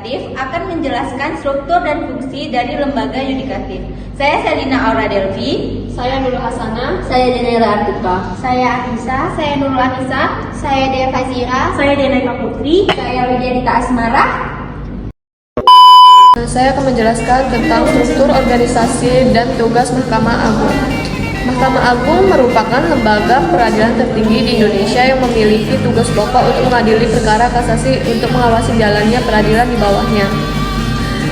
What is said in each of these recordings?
Yudikatif akan menjelaskan struktur dan fungsi dari lembaga yudikatif. Saya Selina Aura Delvi. Saya Nurul Hasanah. Saya Denera Artika. Saya Anissa. Saya Nurul Anissa. Saya Dea Fazira. Saya Denaika Putri. Saya Widya Dita Asmara. Saya akan menjelaskan tentang struktur organisasi dan tugas Mahkamah Agung. Mahkamah Agung merupakan lembaga peradilan tertinggi di Indonesia yang memiliki tugas pokok untuk mengadili perkara kasasi untuk mengawasi jalannya peradilan di bawahnya,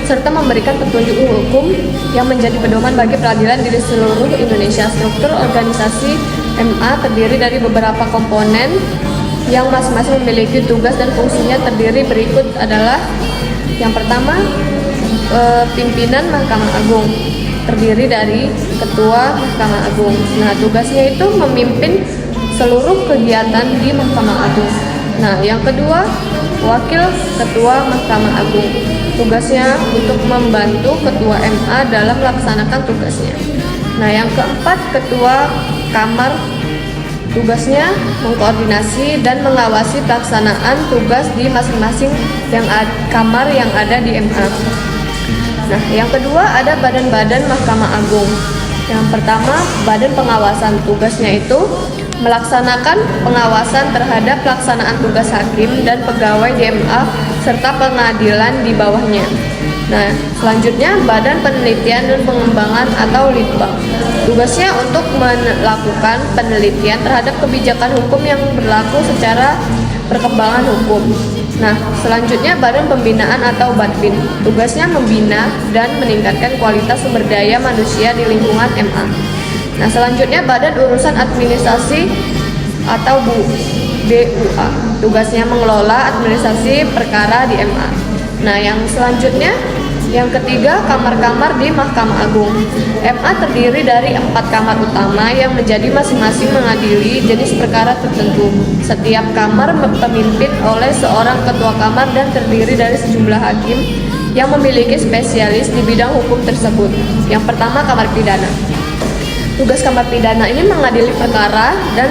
serta memberikan petunjuk hukum yang menjadi pedoman bagi peradilan di seluruh Indonesia. Struktur organisasi MA terdiri dari beberapa komponen yang masing-masing memiliki tugas dan fungsinya terdiri berikut adalah: yang pertama, pimpinan Mahkamah Agung terdiri dari Ketua Mahkamah Agung. Nah, tugasnya itu memimpin seluruh kegiatan di Mahkamah Agung. Nah, yang kedua, Wakil Ketua Mahkamah Agung. Tugasnya untuk membantu Ketua MA dalam melaksanakan tugasnya. Nah, yang keempat, Ketua Kamar. Tugasnya mengkoordinasi dan mengawasi pelaksanaan tugas di masing-masing kamar yang ada di MA. Nah, yang kedua ada badan-badan Mahkamah Agung. Yang pertama, Badan Pengawasan. Tugasnya itu melaksanakan pengawasan terhadap pelaksanaan tugas hakim dan pegawai di MA serta pengadilan di bawahnya. Nah, selanjutnya Badan Penelitian dan Pengembangan atau Litbang. Tugasnya untuk melakukan penelitian terhadap kebijakan hukum yang berlaku secara perkembangan hukum. Nah, selanjutnya Badan Pembinaan atau Badbin. Tugasnya membina dan meningkatkan kualitas sumber daya manusia di lingkungan MA. Nah, selanjutnya Badan Urusan Administrasi atau BUA. Tugasnya mengelola administrasi perkara di MA. Nah, yang selanjutnya, yang ketiga, kamar-kamar di Mahkamah Agung. MA terdiri dari 4 kamar utama yang menjadi masing-masing mengadili jenis perkara tertentu. Setiap kamar dipimpin oleh seorang ketua kamar dan terdiri dari sejumlah hakim yang memiliki spesialis di bidang hukum tersebut. Yang pertama, kamar pidana. Tugas kamar pidana ini mengadili perkara dan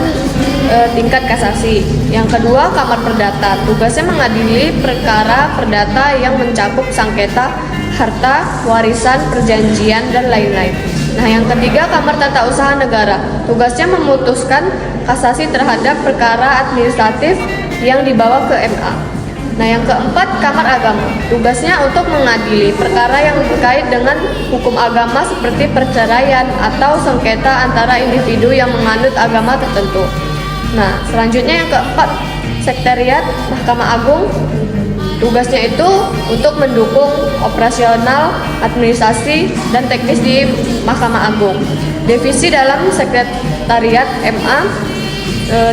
tingkat kasasi. Yang kedua, kamar perdata. Tugasnya mengadili perkara perdata yang mencakup sengketa harta, warisan, perjanjian, dan lain-lain. Nah, yang ketiga, kamar tata usaha negara. Tugasnya memutuskan kasasi terhadap perkara administratif yang dibawa ke MA. Nah, yang keempat, kamar agama. Tugasnya untuk mengadili perkara yang terkait dengan hukum agama seperti perceraian atau sengketa antara individu yang menganut agama tertentu. Nah, selanjutnya yang keempat, sekretariat Mahkamah Agung. Tugasnya itu untuk mendukung operasional, administrasi, dan teknis di Mahkamah Agung. Divisi dalam sekretariat MA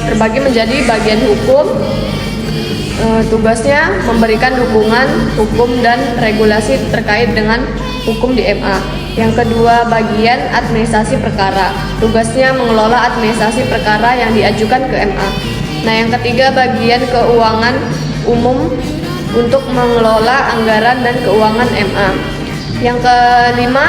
terbagi menjadi bagian hukum. Tugasnya memberikan dukungan hukum dan regulasi terkait dengan hukum di MA. Yang kedua, bagian administrasi perkara. Tugasnya mengelola administrasi perkara yang diajukan ke MA. Nah, yang ketiga, bagian keuangan umum untuk mengelola anggaran dan keuangan MA. Yang kelima,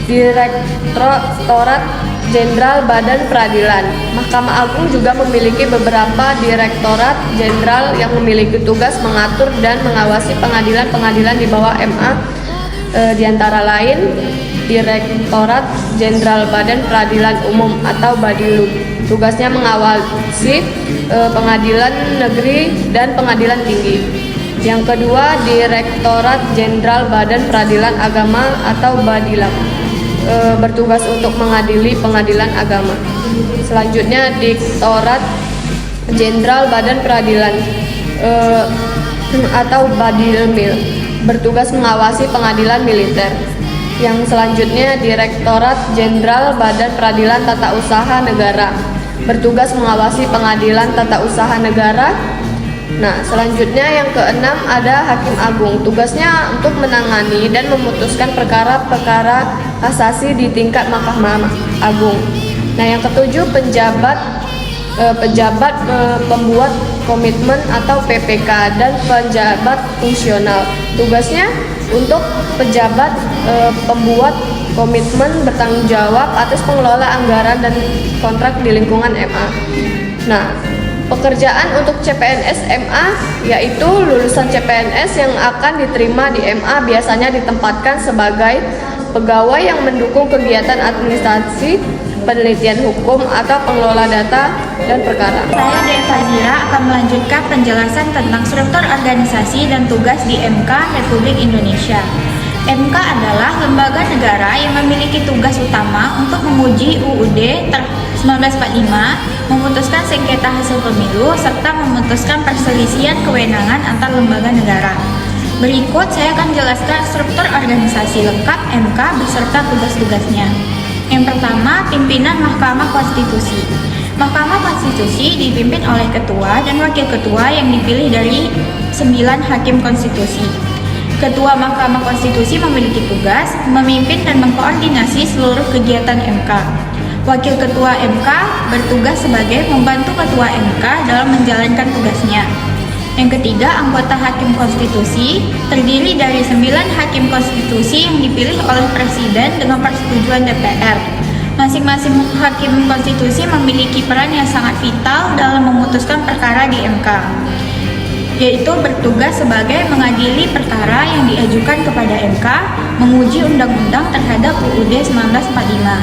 Direktorat Jenderal Badan Peradilan. Mahkamah Agung juga memiliki beberapa direktorat jenderal yang memiliki tugas mengatur dan mengawasi pengadilan-pengadilan di bawah MA, di antara lain Direktorat Jenderal Badan Peradilan Umum atau Badilum. Tugasnya mengawasi pengadilan negeri dan pengadilan tinggi. Yang kedua, Direktorat Jenderal Badan Peradilan Agama atau Badilam, bertugas untuk mengadili pengadilan agama. Selanjutnya, Direktorat Jenderal Badan Peradilan atau Badilmil, bertugas mengawasi pengadilan militer. Yang selanjutnya, Direktorat Jenderal Badan Peradilan Tata Usaha Negara, bertugas mengawasi pengadilan tata usaha negara. Nah, selanjutnya yang keenam ada Hakim Agung. Tugasnya untuk menangani dan memutuskan perkara-perkara kasasi di tingkat Mahkamah Agung. Nah, yang ketujuh pejabat pembuat komitmen atau PPK dan pejabat fungsional. Tugasnya untuk pejabat pembuat komitmen bertanggung jawab atas pengelola anggaran dan kontrak di lingkungan MA. Nah, Pekerjaan untuk CPNS MA yaitu lulusan CPNS yang akan diterima di MA biasanya ditempatkan sebagai pegawai yang mendukung kegiatan administrasi, penelitian hukum, atau pengelola data dan perkara. Saya Deva Zira akan melanjutkan penjelasan tentang struktur organisasi dan tugas di MK Republik Indonesia. MK adalah lembaga negara yang memiliki tugas utama untuk menguji UUD 1945, memutuskan sengketa hasil pemilu, serta memutuskan perselisihan kewenangan antar lembaga negara. Berikut saya akan jelaskan struktur organisasi lengkap MK beserta tugas-tugasnya. Yang pertama, pimpinan Mahkamah Konstitusi. Mahkamah Konstitusi dipimpin oleh ketua dan wakil ketua yang dipilih dari 9 hakim konstitusi. Ketua Mahkamah Konstitusi memiliki tugas memimpin dan mengkoordinasi seluruh kegiatan MK. Wakil ketua MK bertugas sebagai membantu ketua MK dalam menjalankan tugasnya. Yang ketiga, anggota Hakim Konstitusi terdiri dari 9 Hakim Konstitusi yang dipilih oleh Presiden dengan persetujuan DPR. Masing-masing Hakim Konstitusi memiliki peran yang sangat vital dalam memutuskan perkara di MK, yaitu bertugas sebagai mengadili perkara yang diajukan kepada MK, menguji undang-undang terhadap UUD 1945.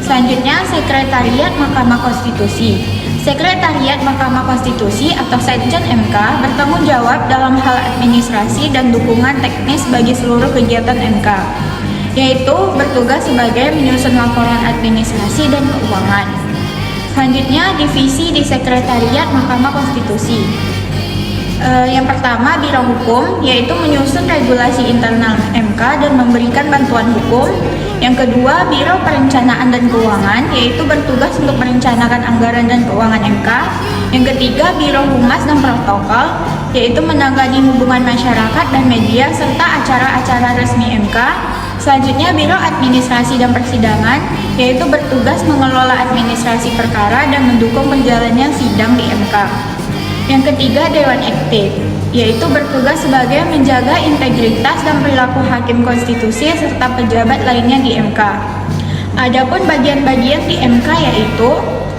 Selanjutnya, Sekretariat Mahkamah Konstitusi. Sekretariat Mahkamah Konstitusi atau Sekjen MK bertanggung jawab dalam hal administrasi dan dukungan teknis bagi seluruh kegiatan MK, yaitu bertugas sebagai menyusun laporan administrasi dan keuangan. Selanjutnya, divisi di Sekretariat Mahkamah Konstitusi. Yang pertama, Biro Hukum, yaitu menyusun regulasi internal MK dan memberikan bantuan hukum. Yang kedua, Biro Perencanaan dan Keuangan, yaitu bertugas untuk merencanakan anggaran dan keuangan MK. Yang ketiga, Biro Humas dan Protokol, yaitu menangani hubungan masyarakat dan media serta acara-acara resmi MK. Selanjutnya, Biro Administrasi dan Persidangan, yaitu bertugas mengelola administrasi perkara dan mendukung penjalannya sidang di MK. Yang ketiga, Dewan Ektif, yaitu bertugas sebagai menjaga integritas dan perilaku hakim konstitusi serta pejabat lainnya di MK. Adapun bagian-bagian di MK yaitu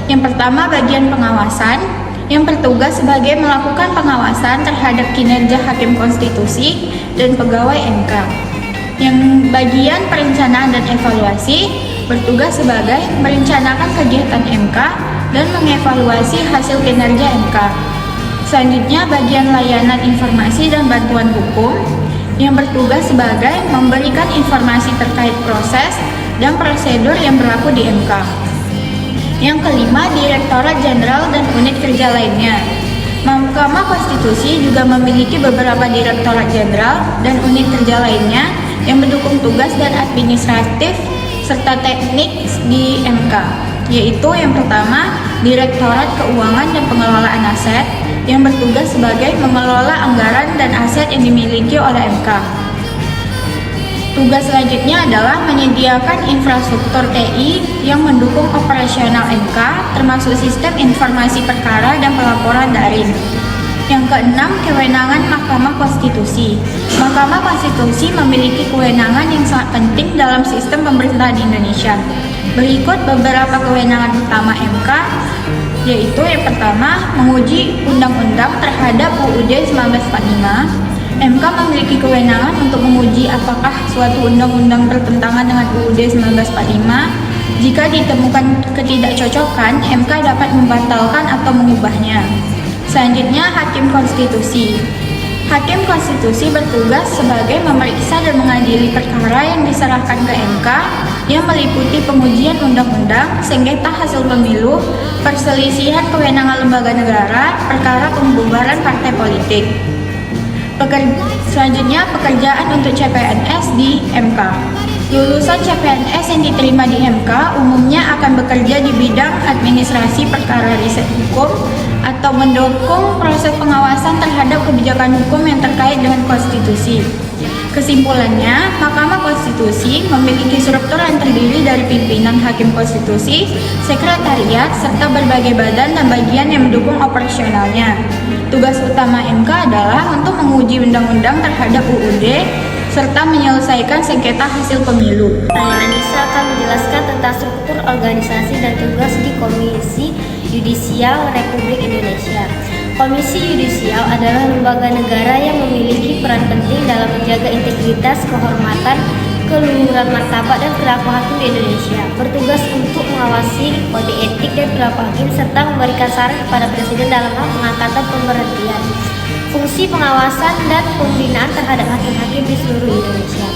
yang pertama, bagian pengawasan yang bertugas sebagai melakukan pengawasan terhadap kinerja hakim konstitusi dan pegawai MK. Yang bagian perencanaan dan evaluasi bertugas sebagai merencanakan kegiatan MK dan mengevaluasi hasil kinerja MK. Selanjutnya, bagian layanan informasi dan bantuan hukum yang bertugas sebagai memberikan informasi terkait proses dan prosedur yang berlaku di MK. Yang kelima, Direktorat Jenderal dan unit kerja lainnya. Mahkamah Konstitusi juga memiliki beberapa direktorat jenderal dan unit kerja lainnya yang mendukung tugas dan administratif serta teknik di MK, yaitu yang pertama, Direktorat Keuangan dan Pengelolaan Aset yang bertugas sebagai mengelola anggaran dan aset yang dimiliki oleh MK. Tugas selanjutnya adalah menyediakan infrastruktur TI yang mendukung operasional MK, termasuk sistem informasi perkara dan pelaporan daring. Yang keenam, kewenangan Mahkamah Konstitusi. Mahkamah Konstitusi memiliki kewenangan yang sangat penting dalam sistem pemerintahan Indonesia. Berikut beberapa kewenangan utama MK, yaitu yang pertama, menguji undang-undang terhadap UUD 1945. MK memiliki kewenangan untuk menguji apakah suatu undang-undang bertentangan dengan UUD 1945. Jika ditemukan ketidakcocokan, MK dapat membatalkan atau mengubahnya. Selanjutnya, Hakim Konstitusi. Hakim Konstitusi bertugas sebagai memeriksa dan mengadili perkara yang diserahkan ke MK yang meliputi pengujian undang-undang, sengketa hasil pemilu, perselisihan kewenangan lembaga negara, perkara pembubaran partai politik. Selanjutnya, pekerjaan untuk CPNS di MK. Lulusan CPNS yang diterima di MK umumnya akan bekerja di bidang administrasi perkara riset hukum atau mendukung proses pengawasan terhadap kebijakan hukum yang terkait dengan konstitusi. Kesimpulannya, Mahkamah Konstitusi memiliki struktur yang terdiri dari pimpinan Hakim Konstitusi, sekretariat, serta berbagai badan dan bagian yang mendukung operasionalnya. Tugas utama MK adalah untuk menguji undang-undang terhadap UUD, serta menyelesaikan sengketa hasil pemilu. Saya Anissa akan menjelaskan tentang struktur organisasi dan tugas di Komisi Yudisial Republik Indonesia. Komisi Yudisial adalah lembaga negara yang memiliki peran penting dalam menjaga integritas, kehormatan, keluhuran martabat dan perilaku hakim di Indonesia. Bertugas untuk mengawasi kode etik dan perilaku hakim serta memberikan saran kepada Presiden dalam hal pengangkatan pemberhentian. Fungsi pengawasan dan pembinaan terhadap hakim-hakim di seluruh Indonesia.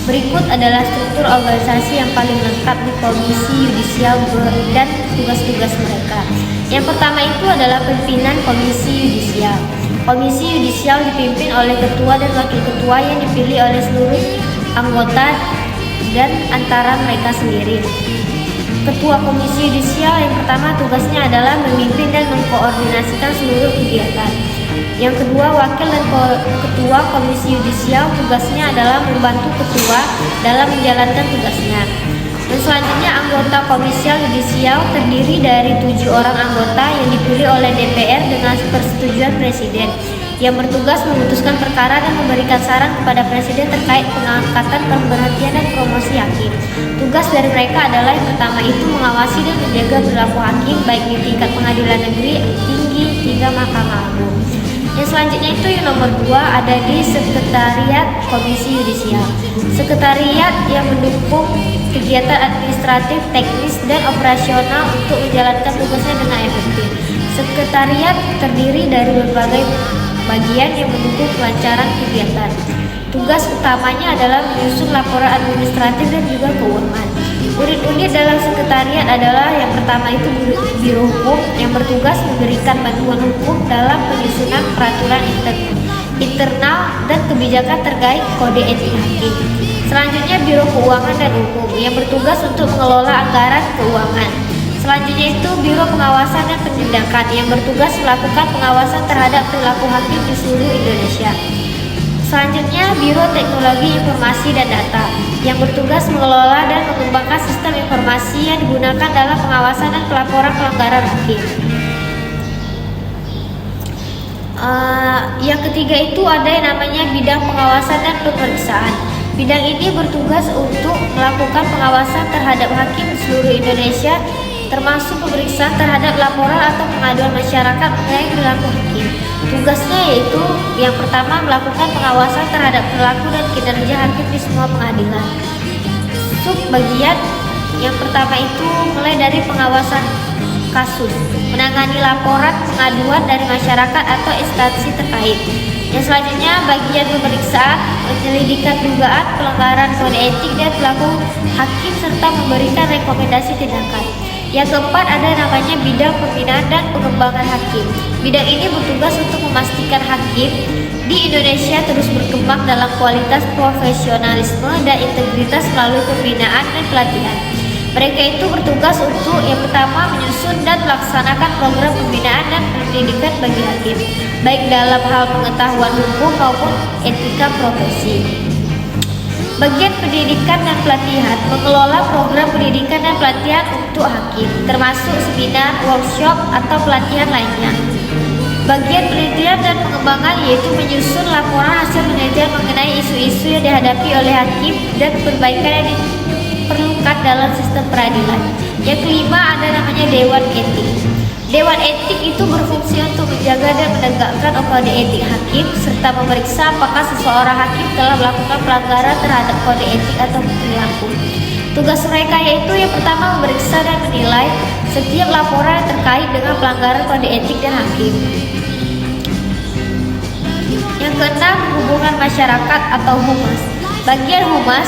Berikut adalah struktur organisasi yang paling lengkap di Komisi Yudisial dan tugas-tugas mereka. Yang pertama itu adalah pimpinan Komisi Yudisial. Komisi Yudisial dipimpin oleh ketua dan wakil ketua yang dipilih oleh seluruh anggota dan antara mereka sendiri. Ketua Komisi Yudisial yang pertama tugasnya adalah memimpin dan mengkoordinasikan seluruh kegiatan. Yang kedua, wakil dan ketua Komisi Yudisial tugasnya adalah membantu ketua dalam menjalankan tugasnya. Dan selanjutnya anggota Komisi Yudisial terdiri dari 7 orang anggota yang dipilih oleh DPR dengan persetujuan Presiden, yang bertugas memutuskan perkara dan memberikan saran kepada Presiden terkait pengangkatan, pemberhentian, dan promosi hakim. Tugas dari mereka adalah yang pertama itu mengawasi dan menjaga perilaku hakim baik di tingkat pengadilan negeri tinggi hingga Mahkamah Agung. Yang selanjutnya itu yang nomor 2 ada di Sekretariat Komisi Yudisial. Sekretariat yang mendukung kegiatan administratif, teknis, dan operasional untuk menjalankan tugasnya dengan efektif. Sekretariat terdiri dari berbagai bagian yang mendukung kelancaran kegiatan. Tugas utamanya adalah menyusun laporan administratif dan juga keuangan. Unit-unit dalam sekretariat adalah yang pertama itu Biro Hukum yang bertugas memberikan bantuan hukum dalam penyusunan peraturan internal dan kebijakan terkait kode etik hakim. Selanjutnya Biro Keuangan dan Hukum yang bertugas untuk mengelola anggaran keuangan. Selanjutnya itu Biro Pengawasan dan Penindakan yang bertugas melakukan pengawasan terhadap perilaku hakim di seluruh Indonesia. Selanjutnya Biro Teknologi Informasi dan Data yang bertugas mengelola dan mengembangkan sistem informasi yang digunakan dalam pengawasan dan pelaporan pelanggaran hakim. Yang ketiga itu ada yang namanya bidang pengawasan dan pemeriksaan. Bidang ini bertugas untuk melakukan pengawasan terhadap hakim di seluruh Indonesia, termasuk pemeriksaan terhadap laporan atau pengaduan masyarakat mengenai perilaku hakim. Tugasnya yaitu yang pertama melakukan pengawasan terhadap perilaku dan kinerja hakim di semua pengadilan. Subbagian yang pertama itu mulai dari pengawasan kasus, menangani laporan pengaduan dari masyarakat atau instansi terkait. Yang selanjutnya bagian pemeriksaan, penyelidikan dugaan pelanggaran kode etik dan perilaku hakim serta memberikan rekomendasi tindakan. Yang keempat ada namanya bidang pembinaan dan pengembangan hakim. Bidang ini bertugas untuk memastikan hakim di Indonesia terus berkembang dalam kualitas profesionalisme dan integritas melalui pembinaan dan pelatihan. Mereka itu bertugas untuk yang pertama menyusun dan melaksanakan program pembinaan dan pendidikan bagi hakim, baik dalam hal pengetahuan hukum maupun etika profesi. Bagian pendidikan dan pelatihan mengelola program pendidikan dan pelatihan untuk hakim, termasuk seminar, workshop, atau pelatihan lainnya. Bagian penelitian dan pengembangan yaitu menyusun laporan hasil penelitian mengenai isu-isu yang dihadapi oleh hakim dan perbaikan yang diperlukan dalam sistem peradilan. Yang kelima ada namanya Dewan Etik. Dewan Etik itu berfungsi untuk menjaga dan menegakkan kode etik hakim serta memeriksa apakah seseorang hakim telah melakukan pelanggaran terhadap kode etik atau perilaku. Tugas mereka yaitu yang pertama memeriksa dan menilai setiap laporan terkait dengan pelanggaran kode etik dan hakim. Yang keenam, hubungan masyarakat atau humas. Bagian humas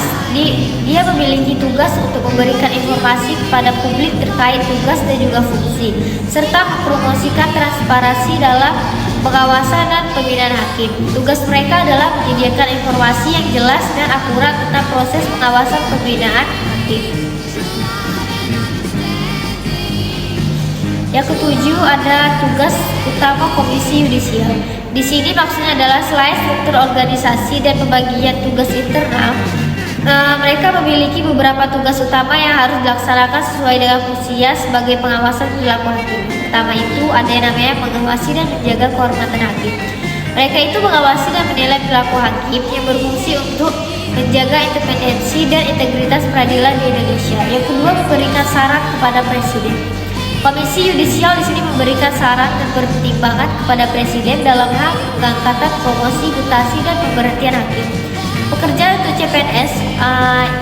dia memiliki tugas untuk memberikan informasi kepada publik terkait tugas dan juga fungsi, serta mempromosikan transparansi dalam pengawasan dan pembinaan hakim. Tugas mereka adalah menyediakan informasi yang jelas dan akurat tentang proses pengawasan pembinaan hakim. Yang ketujuh ada tugas utama Komisi Yudisial. Di sini maksudnya adalah selain struktur organisasi dan pembagian tugas internal, mereka memiliki beberapa tugas utama yang harus dilaksanakan sesuai dengan fungsinya sebagai pengawasan perilaku hakim. Pertama itu ada yang namanya mengawasi dan menjaga kehormatan hakim. Mereka itu mengawasi dan menilai perilaku hakim yang berfungsi untuk menjaga independensi dan integritas peradilan di Indonesia. Yang kedua, memberikan saran kepada Presiden. Komisi Yudisial di sini memberikan saran dan pertimbangan kepada Presiden dalam hal pengangkatan, promosi, mutasi, dan pemberhentian hakim. Pekerja untuk CPNS,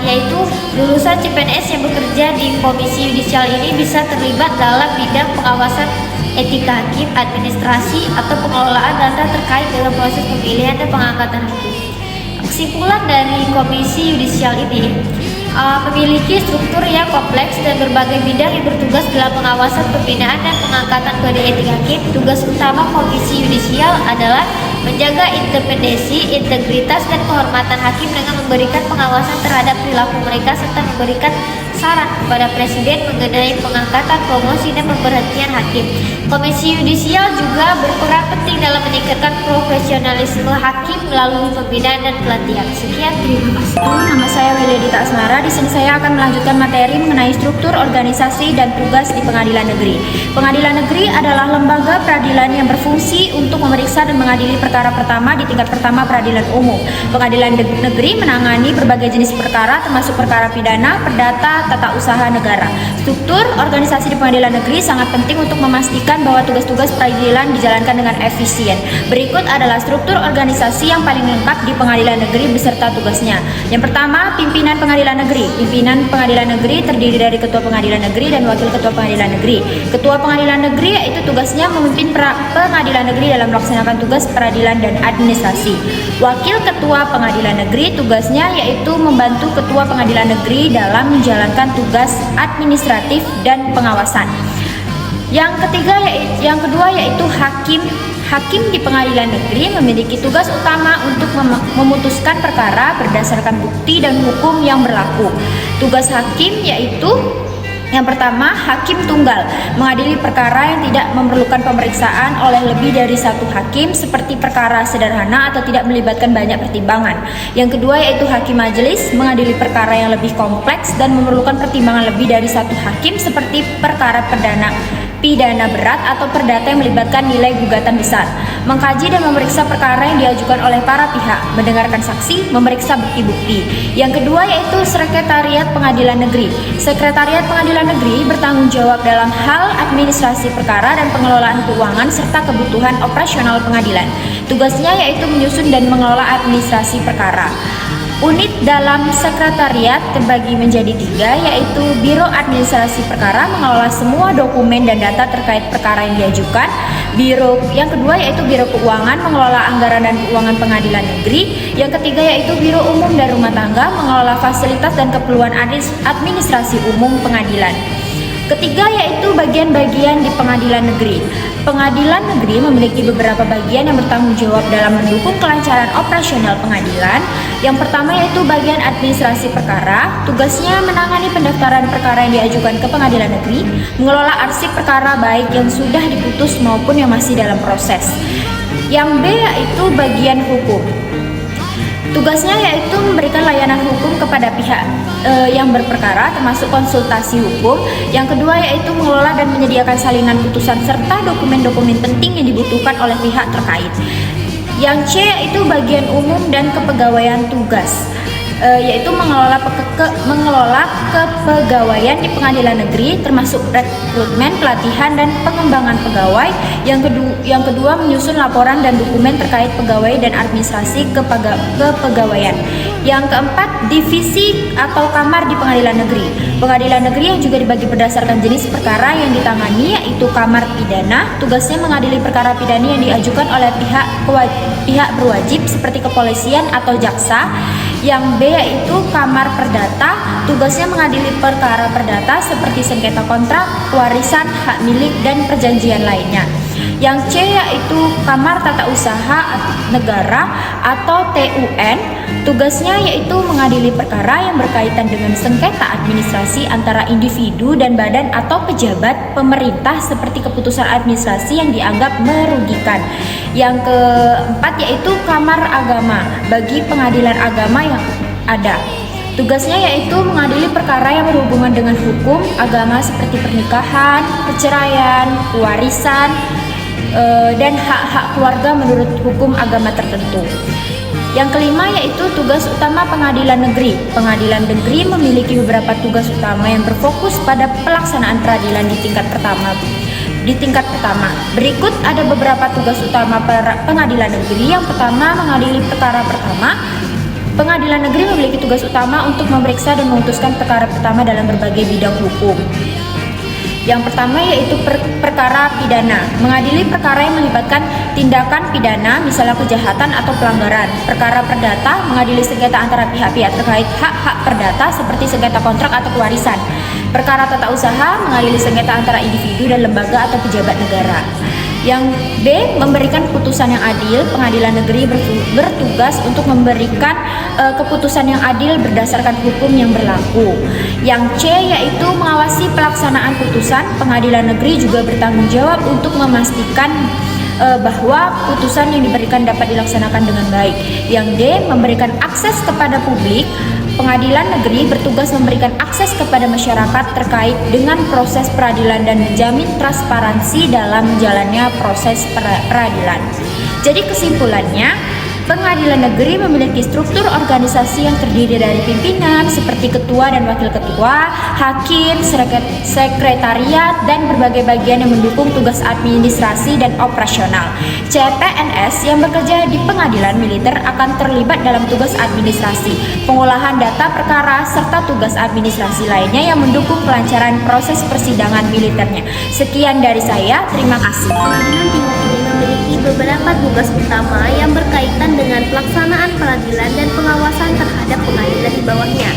yaitu lulusan CPNS yang bekerja di Komisi Yudisial ini bisa terlibat dalam bidang pengawasan etika hakim, administrasi, atau pengelolaan data terkait dengan proses pemilihan dan pengangkatan hakim. Kesimpulan dari Komisi Yudisial ini memiliki struktur yang kompleks dan berbagai bidang yang bertugas dalam pengawasan pembinaan dan pengangkatan kode etik hakim. Tugas utama Komisi Yudisial adalah menjaga independensi, integritas, dan kehormatan hakim dengan memberikan pengawasan terhadap perilaku mereka serta memberikan saran kepada Presiden mengenai pengangkatan, promosi, dan pemberhentian hakim. Komisi Yudisial juga berperan penting dalam meningkatkan profesionalisme hakim melalui pembinaan dan pelatihan. Sekian, terima kasih. Nama saya Wiledita Asmara. Di sini saya akan melanjutkan materi mengenai struktur, organisasi, dan tugas di Pengadilan Negeri. Pengadilan Negeri adalah lembaga peradilan yang berfungsi untuk memeriksa dan mengadili perkara pertama di tingkat pertama peradilan umum. Pengadilan Negeri menangani berbagai jenis perkara termasuk perkara pidana, perdata, tata usaha negara. Struktur organisasi di Pengadilan Negeri sangat penting untuk memastikan bahwa tugas-tugas peradilan dijalankan dengan efisien. Berikut adalah struktur organisasi yang paling lengkap di Pengadilan Negeri beserta tugasnya. Yang pertama, pimpinan Pengadilan Negeri. Pimpinan Pengadilan Negeri terdiri dari Ketua Pengadilan Negeri dan Wakil Ketua Pengadilan Negeri. Ketua Pengadilan Negeri yaitu tugasnya memimpin Pengadilan Negeri dalam melaksanakan tugas peradilan dan administrasi. Wakil Ketua Pengadilan Negeri tugasnya yaitu membantu Ketua Pengadilan Negeri dalam menjalankan tugas administratif dan pengawasan. Yang kedua yaitu hakim. Hakim di Pengadilan Negeri memiliki tugas utama untuk memutuskan perkara berdasarkan bukti dan hukum yang berlaku. Tugas hakim yaitu yang pertama, hakim tunggal, mengadili perkara yang tidak memerlukan pemeriksaan oleh lebih dari satu hakim seperti perkara sederhana atau tidak melibatkan banyak pertimbangan. Yang kedua yaitu hakim majelis, mengadili perkara yang lebih kompleks dan memerlukan pertimbangan lebih dari satu hakim seperti perkara pidana berat atau perdata yang melibatkan nilai gugatan besar, mengkaji dan memeriksa perkara yang diajukan oleh para pihak, mendengarkan saksi, memeriksa bukti-bukti. Yang kedua yaitu Sekretariat Pengadilan Negeri. Sekretariat Pengadilan Negeri bertanggung jawab dalam hal administrasi perkara dan pengelolaan keuangan serta kebutuhan operasional pengadilan. Tugasnya yaitu menyusun dan mengelola administrasi perkara. Unit dalam sekretariat terbagi menjadi 3, yaitu Biro Administrasi Perkara mengelola semua dokumen dan data terkait perkara yang diajukan. Yang kedua yaitu Biro Keuangan mengelola anggaran dan keuangan Pengadilan Negeri. Yang ketiga yaitu Biro Umum dan Rumah Tangga mengelola fasilitas dan keperluan administrasi umum pengadilan. Ketiga yaitu bagian-bagian di Pengadilan Negeri. Pengadilan Negeri memiliki beberapa bagian yang bertanggung jawab dalam mendukung kelancaran operasional pengadilan. Yang pertama yaitu bagian administrasi perkara. Tugasnya menangani pendaftaran perkara yang diajukan ke Pengadilan Negeri, mengelola arsip perkara baik yang sudah diputus maupun yang masih dalam proses. Yang B yaitu bagian hukum. Tugasnya yaitu memberikan layanan hukum kepada pihak yang berperkara termasuk konsultasi hukum. Yang kedua yaitu mengelola dan menyediakan salinan putusan serta dokumen-dokumen penting yang dibutuhkan oleh pihak terkait. Yang C yaitu bagian umum dan kepegawaian tugas, yaitu mengelola kepegawaian di Pengadilan Negeri termasuk rekrutmen, pelatihan, dan pengembangan pegawai. Yang kedua menyusun laporan dan dokumen terkait pegawai dan administrasi kepegawaian. Yang keempat, divisi atau kamar di Pengadilan Negeri. Pengadilan Negeri yang juga dibagi berdasarkan jenis perkara yang ditangani yaitu kamar pidana. Tugasnya mengadili perkara pidana yang diajukan oleh pihak berwajib seperti kepolisian atau jaksa. Yang B yaitu kamar perdata. Tugasnya mengadili perkara perdata seperti sengketa kontrak, warisan, hak milik, dan perjanjian lainnya. Yang C yaitu kamar tata usaha negara atau TUN. Tugasnya yaitu mengadili perkara yang berkaitan dengan sengketa administrasi antara individu dan badan atau pejabat pemerintah seperti keputusan administrasi yang dianggap merugikan. Yang keempat yaitu kamar agama bagi pengadilan agama yang ada. Tugasnya yaitu mengadili perkara yang berhubungan dengan hukum agama seperti pernikahan, perceraian, warisan, dan hak-hak keluarga menurut hukum agama tertentu. Yang kelima yaitu tugas utama pengadilan negeri. Pengadilan negeri memiliki beberapa tugas utama yang berfokus pada pelaksanaan peradilan di tingkat pertama. Berikut ada beberapa tugas utama pengadilan negeri. Yang pertama, mengadili perkara pertama. Pengadilan negeri memiliki tugas utama untuk memeriksa dan memutuskan perkara pertama dalam berbagai bidang hukum. Yang pertama yaitu perkara pidana, mengadili perkara yang melibatkan tindakan pidana, misalnya kejahatan atau pelanggaran. Perkara perdata, mengadili sengketa antara pihak-pihak terkait hak-hak perdata seperti sengketa kontrak atau kewarisan. Perkara tata usaha, mengadili sengketa antara individu dan lembaga atau pejabat negara. Yang B, memberikan putusan yang adil. Pengadilan negeri bertugas untuk memberikan keputusan yang adil berdasarkan hukum yang berlaku. Yang C, yaitu mengawasi pelaksanaan putusan. Pengadilan negeri juga bertanggung jawab untuk memastikan bahwa putusan yang diberikan dapat dilaksanakan dengan baik. Yang D, memberikan akses kepada publik. Pengadilan negeri bertugas memberikan akses kepada masyarakat terkait dengan proses peradilan dan menjamin transparansi dalam jalannya proses peradilan. Jadi kesimpulannya, pengadilan negeri memiliki struktur organisasi yang terdiri dari pimpinan seperti ketua dan wakil ketua, hakim, sekretariat, dan berbagai bagian yang mendukung tugas administrasi dan operasional. CPNS yang bekerja di pengadilan militer akan terlibat dalam tugas administrasi, pengolahan data perkara, serta tugas administrasi lainnya yang mendukung kelancaran proses persidangan militernya. Sekian dari saya, terima kasih. Pengadilan tinggi ini memiliki beberapa tugas utama yang berkaitan dengan pelaksanaan peradilan dan pengawasan terhadap pengadilan di bawahnya.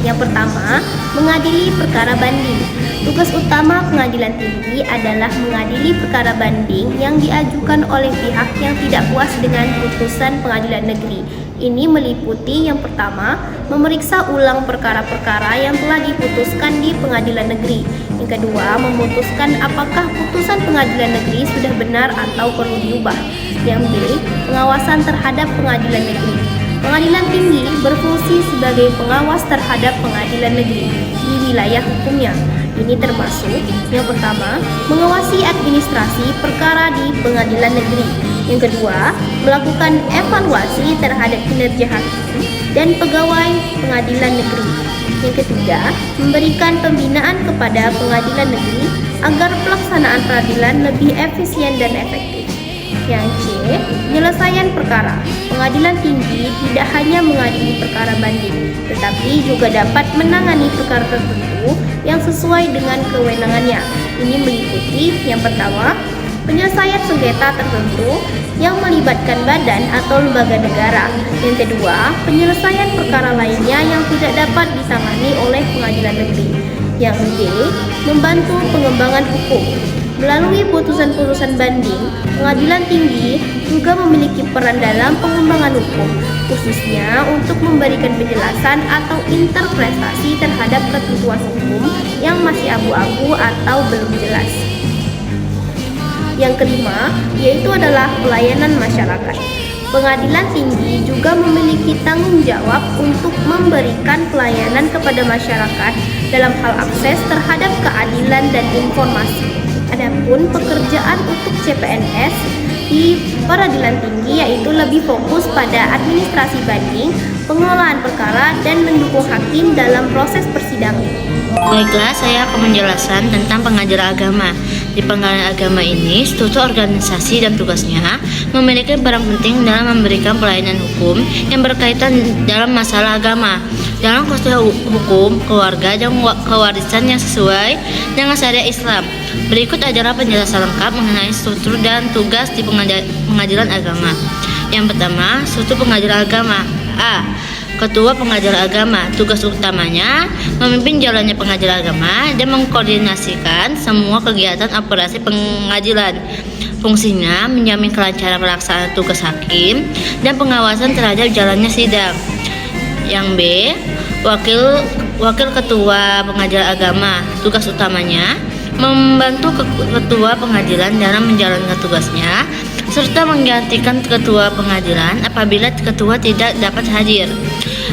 Yang pertama, mengadili perkara banding. Tugas utama pengadilan tinggi adalah mengadili perkara banding yang diajukan oleh pihak yang tidak puas dengan putusan pengadilan negeri. Ini meliputi yang pertama, memeriksa ulang perkara-perkara yang telah diputuskan di pengadilan negeri. Yang kedua, memutuskan apakah putusan pengadilan negeri sudah benar atau perlu diubah. Yang B, pengawasan terhadap pengadilan negeri. Pengadilan tinggi berfungsi sebagai pengawas terhadap pengadilan negeri di wilayah hukumnya. Ini termasuk yang pertama, mengawasi administrasi perkara di pengadilan negeri. Yang kedua, melakukan evaluasi terhadap kinerja hakim dan pegawai pengadilan negeri. Yang ketiga, memberikan pembinaan kepada pengadilan negeri agar pelaksanaan peradilan lebih efisien dan efektif. Yang C, penyelesaian perkara. Pengadilan tinggi tidak hanya mengadili perkara banding, tetapi juga dapat menangani perkara tertentu yang sesuai dengan kewenangannya. Ini meliputi yang pertama, penyelesaian sengketa tertentu yang melibatkan badan atau lembaga negara. Yang kedua, penyelesaian perkara lainnya yang tidak dapat ditangani oleh pengadilan negeri. Yang D, membantu pengembangan hukum. Melalui putusan-putusan banding, pengadilan tinggi juga memiliki peran dalam pengembangan hukum, khususnya untuk memberikan penjelasan atau interpretasi terhadap ketentuan hukum yang masih abu-abu atau belum jelas. Yang kelima, yaitu adalah pelayanan masyarakat. Pengadilan tinggi juga memiliki tanggung jawab untuk memberikan pelayanan kepada masyarakat dalam hal akses terhadap keadilan dan informasi. Adapun pekerjaan untuk CPNS di peradilan tinggi yaitu lebih fokus pada administrasi banding, pengelolaan perkara, dan mendukung hakim dalam proses persidangan. Baiklah, saya akan menjelaskan tentang pengajar agama. Di pengadilan agama ini, struktur organisasi dan tugasnya memiliki peran penting dalam memberikan pelayanan hukum yang berkaitan dalam masalah agama, dalam konteks hukum, keluarga, dan kewarisan yang sesuai dengan syariat Islam. Berikut adalah penjelasan lengkap mengenai struktur dan tugas di pengadilan agama. Yang pertama, struktur pengadilan agama. A. Ketua pengajar agama. Tugas utamanya memimpin jalannya pengajar agama dan mengkoordinasikan semua kegiatan operasi pengadilan. Fungsinya menjamin kelancaran pelaksanaan tugas hakim dan pengawasan terhadap jalannya sidang. Yang B. Wakil ketua pengajar agama. Tugas utamanya membantu ketua pengadilan dalam menjalankan tugasnya serta menggantikan ketua pengadilan apabila ketua tidak dapat hadir.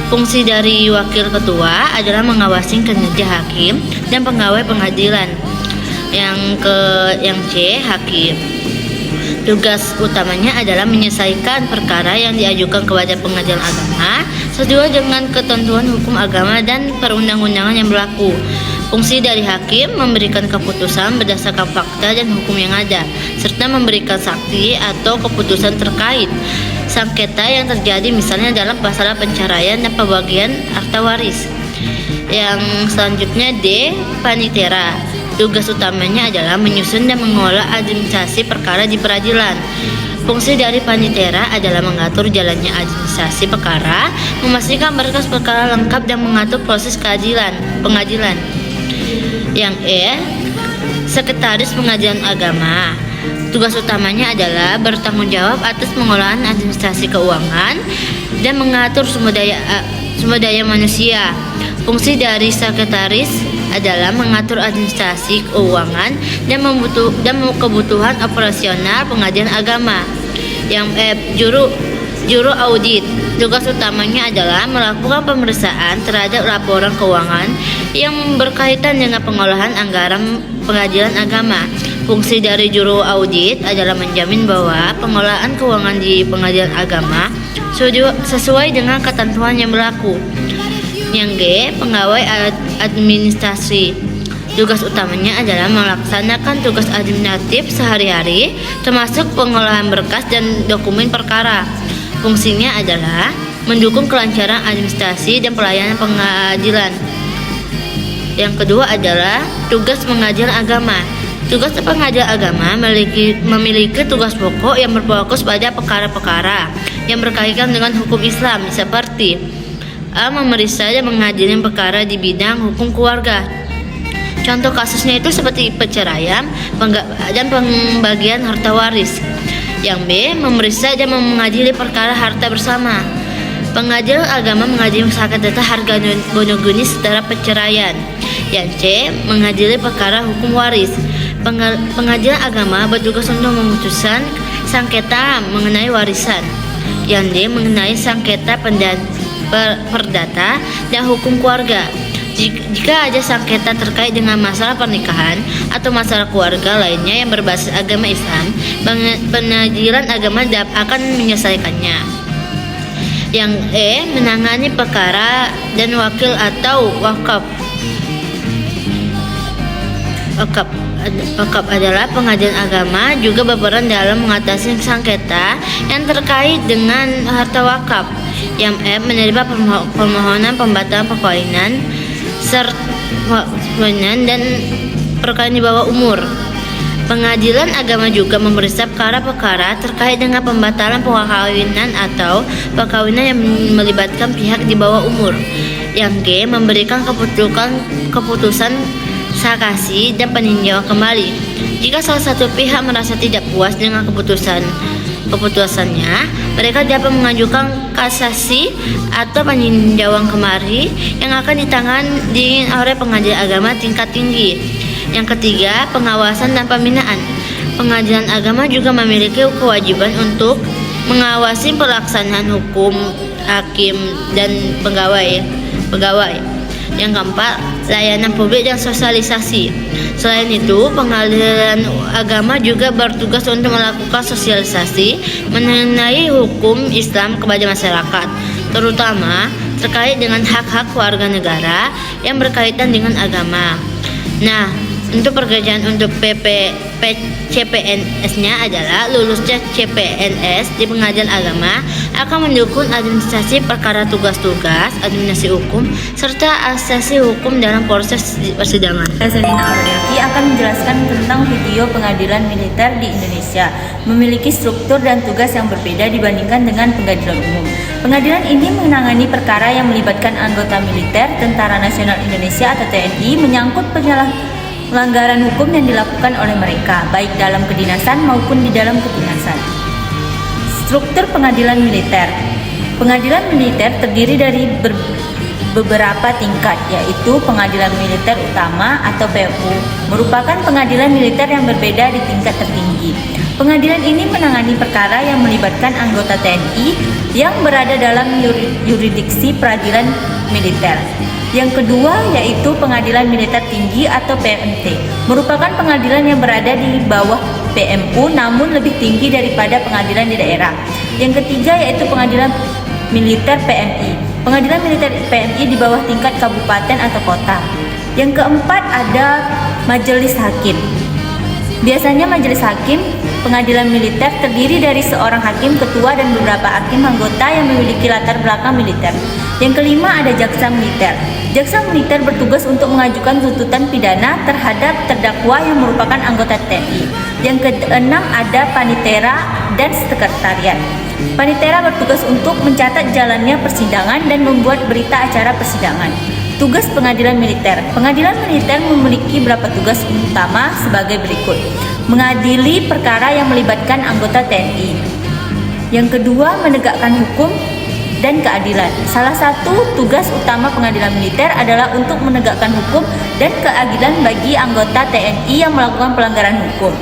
Fungsi dari wakil ketua adalah mengawasi kinerja hakim dan pegawai pengadilan. Yang C, hakim. Tugas utamanya adalah menyelesaikan perkara yang diajukan kepada pengadilan agama sesuai dengan ketentuan hukum agama dan perundang-undangan yang berlaku. Fungsi dari hakim memberikan keputusan berdasarkan fakta dan hukum yang ada, serta memberikan saksi atau keputusan terkait sengketa yang terjadi misalnya dalam masalah penceraian dan pembagian harta waris. Yang selanjutnya D. Panitera. Tugas utamanya adalah menyusun dan mengelola administrasi perkara di peradilan. Fungsi dari panitera adalah mengatur jalannya administrasi perkara, memastikan berkas perkara lengkap dan mengatur proses pengadilan. Yang E. Sekretaris Pengadilan Agama. Tugas utamanya adalah bertanggung jawab atas pengolahan administrasi keuangan dan mengatur sumber daya manusia. Fungsi dari sekretaris adalah mengatur administrasi keuangan dan kebutuhan operasional pengadilan agama. Yang F. Juru audit. Tugas utamanya adalah melakukan pemeriksaan terhadap laporan keuangan yang berkaitan dengan pengolahan anggaran pengadilan agama. Fungsi dari juru audit adalah menjamin bahwa pengolahan keuangan di pengadilan agama sesuai dengan ketentuan yang berlaku. Yang G. Pegawai administrasi. Tugas utamanya adalah melaksanakan tugas administratif sehari-hari, termasuk pengolahan berkas dan dokumen perkara. Fungsinya adalah mendukung kelancaran administrasi dan pelayanan pengadilan. Yang kedua adalah tugas pengadilan agama. Tugas pengadilan agama memiliki tugas pokok yang berfokus pada perkara-perkara yang berkaitan dengan hukum Islam, seperti A. Memeriksa dan mengadili perkara di bidang hukum keluarga. Contoh kasusnya itu seperti perceraian dan pembagian harta waris. Yang B. Memeriksa dan mengadili perkara harta bersama. Pengadilan agama mengadili sengketa harga bonoguni setelah perceraian. Yang C. Mengadili perkara hukum waris. Pengadilan agama bertugas untuk memutuskan sengketa mengenai warisan. Yang D. Mengenai sengketa perdata dan hukum keluarga. Jika ada sengketa terkait dengan masalah pernikahan atau masalah keluarga lainnya yang berbasis agama Islam, pengadilan agama akan menyelesaikannya. Yang E. Menangani perkara dan wakil atau wakaf. Wakaf adalah pengadilan agama juga berperan dalam mengatasi sengketa yang terkait dengan harta wakaf. Yang F. Menerima permohonan pembatalan perkawinan dan perkawinan di bawah umur. Pengadilan agama juga memeriksa perkara-perkara terkait dengan pembatalan perkawinan atau perkawinan yang melibatkan pihak di bawah umur. Yang G. Memberikan keputusan kasasi dan peninjauan kembali. Jika salah satu pihak merasa tidak puas dengan keputusannya, mereka dapat mengajukan kasasi atau peninjauan kembali yang akan ditangani oleh pengadilan agama tingkat tinggi. Yang ketiga, pengawasan dan pembinaan. Pengadilan agama juga memiliki kewajiban untuk mengawasi pelaksanaan hukum hakim dan pegawai. Yang keempat, layanan publik dan sosialisasi. Selain itu, pengadilan agama juga bertugas untuk melakukan sosialisasi mengenai hukum Islam kepada masyarakat, terutama terkait dengan hak-hak warga negara yang berkaitan dengan agama. Nah, untuk pekerjaan untuk CPNS-nya adalah lulusnya CPNS di pengadilan agama akan mendukung administrasi perkara tugas-tugas administrasi hukum serta asesi hukum dalam proses persidangan. Saya Selina Aureliati akan menjelaskan tentang video pengadilan militer di Indonesia. Memiliki struktur dan tugas yang berbeda dibandingkan dengan pengadilan umum. Pengadilan ini menangani perkara yang melibatkan anggota militer, Tentara Nasional Indonesia atau TNI, menyangkut pelanggaran hukum yang dilakukan oleh mereka, baik dalam kedinasan maupun di dalam kedinasan. Struktur pengadilan militer. Pengadilan militer terdiri dari beberapa tingkat, yaitu Pengadilan Militer Utama atau PMU, merupakan pengadilan militer yang berbeda di tingkat tertinggi. Pengadilan ini menangani perkara yang melibatkan anggota TNI yang berada dalam yurisdiksi peradilan militer. Yang kedua yaitu Pengadilan Militer Tinggi atau PMT, merupakan pengadilan yang berada di bawah PMU namun lebih tinggi daripada pengadilan di daerah. Yang ketiga yaitu pengadilan militer PMI. Pengadilan militer PMI di bawah tingkat kabupaten atau kota. Yang keempat ada majelis hakim. Biasanya majelis hakim pengadilan militer terdiri dari seorang hakim ketua dan beberapa hakim anggota yang memiliki latar belakang militer. Yang kelima ada jaksa militer. Jaksa militer bertugas untuk mengajukan tuntutan pidana terhadap terdakwa yang merupakan anggota TNI. Yang keenam ada panitera dan sekretariat. Panitera bertugas untuk mencatat jalannya persidangan dan membuat berita acara persidangan. Tugas pengadilan militer. Pengadilan militer memiliki beberapa tugas utama sebagai berikut. Mengadili perkara yang melibatkan anggota TNI. Yang kedua, menegakkan hukum dan keadilan. Salah satu tugas utama pengadilan militer adalah untuk menegakkan hukum dan keadilan bagi anggota TNI yang melakukan pelanggaran hukum.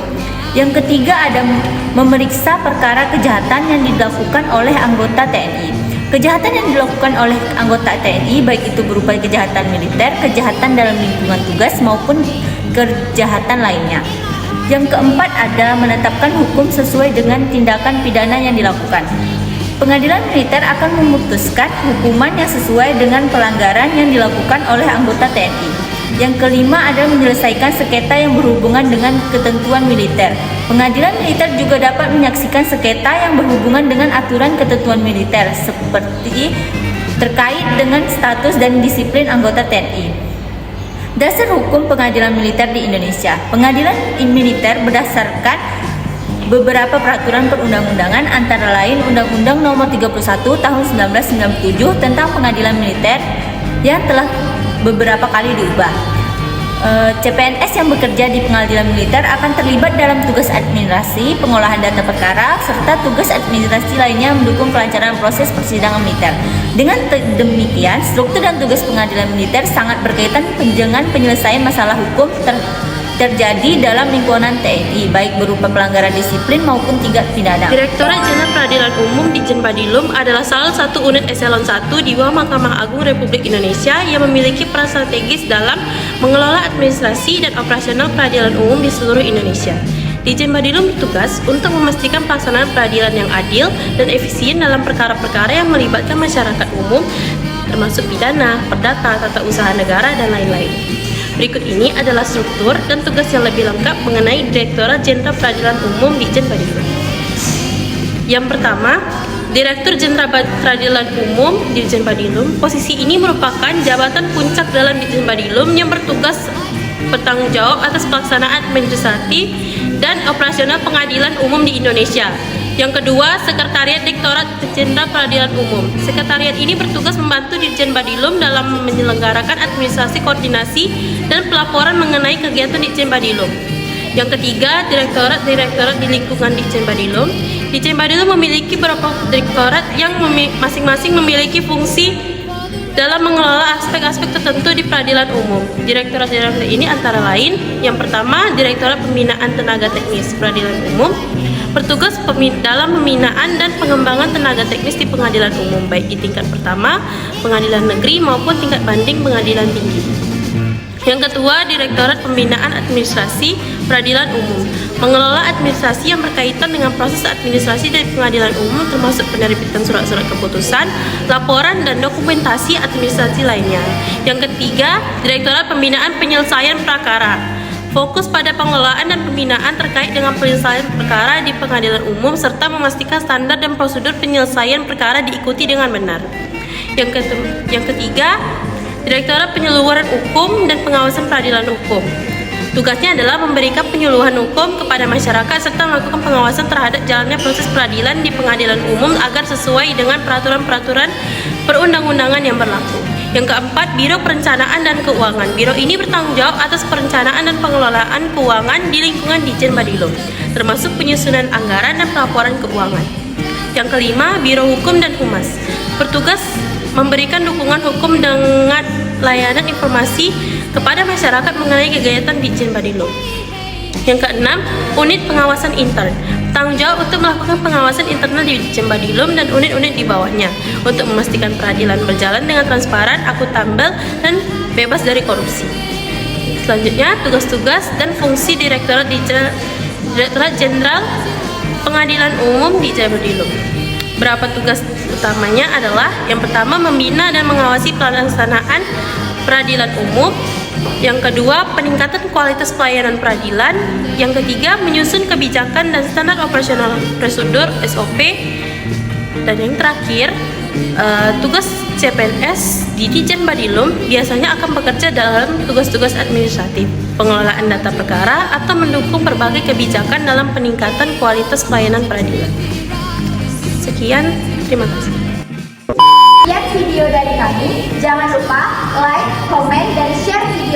Yang ketiga ada memeriksa perkara kejahatan yang dilakukan oleh anggota TNI. Kejahatan yang dilakukan oleh anggota TNI baik itu berupa kejahatan militer, kejahatan dalam lingkungan tugas maupun kejahatan lainnya. Yang keempat ada menetapkan hukum sesuai dengan tindakan pidana yang dilakukan. Pengadilan militer akan memutuskan hukuman yang sesuai dengan pelanggaran yang dilakukan oleh anggota TNI. Yang kelima adalah menyelesaikan sengketa yang berhubungan dengan ketentuan militer. Pengadilan militer juga dapat menyaksikan sengketa yang berhubungan dengan aturan ketentuan militer seperti terkait dengan status dan disiplin anggota TNI. Dasar hukum pengadilan militer di Indonesia. Pengadilan militer berdasarkan beberapa peraturan perundang-undangan antara lain Undang-Undang Nomor 31 Tahun 1997 tentang pengadilan militer yang telah beberapa kali diubah. CPNS yang bekerja di pengadilan militer akan terlibat dalam tugas administrasi, pengolahan data perkara, serta tugas administrasi lainnya mendukung kelancaran proses persidangan militer. Dengan demikian, struktur dan tugas pengadilan militer sangat berkaitan dengan penyelesaian masalah hukum terjadi dalam lingkungan TNI, baik berupa pelanggaran disiplin maupun tindak pidana. Direktorat Jenderal Peradilan Umum Ditjen Badilum adalah salah satu unit eselon 1 di bawah Mahkamah Agung Republik Indonesia yang memiliki peran strategis dalam mengelola administrasi dan operasional peradilan umum di seluruh Indonesia. Ditjen Badilum bertugas untuk memastikan pelaksanaan peradilan yang adil dan efisien dalam perkara-perkara yang melibatkan masyarakat umum, termasuk pidana, perdata, tata usaha negara, dan lain-lain. Berikut ini adalah struktur dan tugas yang lebih lengkap mengenai Direktorat Jenderal Peradilan Umum Ditjen Badilum. Yang pertama, Direktur Jenderal Peradilan Umum Ditjen Badilum. Posisi ini merupakan jabatan puncak dalam Ditjen Badilum yang bertugas bertanggung jawab atas pelaksanaan administratif dan operasional pengadilan umum di Indonesia. Yang kedua, Sekretariat Direktorat Jenderal Peradilan Umum. Sekretariat ini bertugas membantu Ditjen Badilum dalam menyelenggarakan administrasi koordinasi dan pelaporan mengenai kegiatan Ditjen Badilum. Yang ketiga, Direktorat di lingkungan Ditjen Badilum. Ditjen Badilum memiliki beberapa direktorat yang masing-masing memiliki fungsi dalam mengelola aspek-aspek tertentu di peradilan umum. Direktorat-direktorat ini antara lain, yang pertama, Direktorat Pembinaan Tenaga Teknis Peradilan Umum, bertugas dalam pembinaan dan pengembangan tenaga teknis di pengadilan umum, baik di tingkat pertama, pengadilan negeri, maupun tingkat banding pengadilan tinggi. Yang kedua, Direktorat Pembinaan Administrasi Peradilan Umum, mengelola administrasi yang berkaitan dengan proses administrasi dari pengadilan umum, termasuk penerbitan surat-surat keputusan, laporan, dan dokumentasi administrasi lainnya. Yang ketiga, Direktorat Pembinaan Penyelesaian Perkara, fokus pada pengelolaan dan pembinaan terkait dengan penyelesaian perkara di pengadilan umum serta memastikan standar dan prosedur penyelesaian perkara diikuti dengan benar. Yang ketiga, Direktorat Penyeluruhan Hukum dan Pengawasan Peradilan Hukum. Tugasnya adalah memberikan penyuluhan hukum kepada masyarakat serta melakukan pengawasan terhadap jalannya proses peradilan di pengadilan umum agar sesuai dengan peraturan-peraturan perundang-undangan yang berlaku. Yang keempat, Biro Perencanaan dan Keuangan. Biro ini bertanggung jawab atas perencanaan dan pengelolaan keuangan di lingkungan Ditjen Badilum, termasuk penyusunan anggaran dan pelaporan keuangan. Yang kelima, Biro Hukum dan Humas. Bertugas memberikan dukungan hukum dengan layanan informasi kepada masyarakat mengenai kegiatan Ditjen Badilum. Yang keenam, Unit Pengawasan Intern. Tanggung jawab untuk melakukan pengawasan internal di Ditjen Badilum dan unit-unit di bawahnya untuk memastikan peradilan berjalan dengan transparan, akuntabel, dan bebas dari korupsi. Selanjutnya, tugas-tugas dan fungsi Direktorat Direktorat Jenderal Pengadilan Umum di Jabodilum. Berapa tugas utamanya adalah yang pertama membina dan mengawasi pelaksanaan peradilan umum, yang kedua peningkatan kualitas pelayanan peradilan, yang ketiga menyusun kebijakan dan standar operasional prosedur SOP, dan yang terakhir tugas CPNS di Ditjen Badilum biasanya akan bekerja dalam tugas-tugas administratif, pengelolaan data perkara, atau mendukung berbagai kebijakan dalam peningkatan kualitas pelayanan peradilan. Sekian, terima kasih. Lihat video dari kami, jangan lupa like, komen, dan share video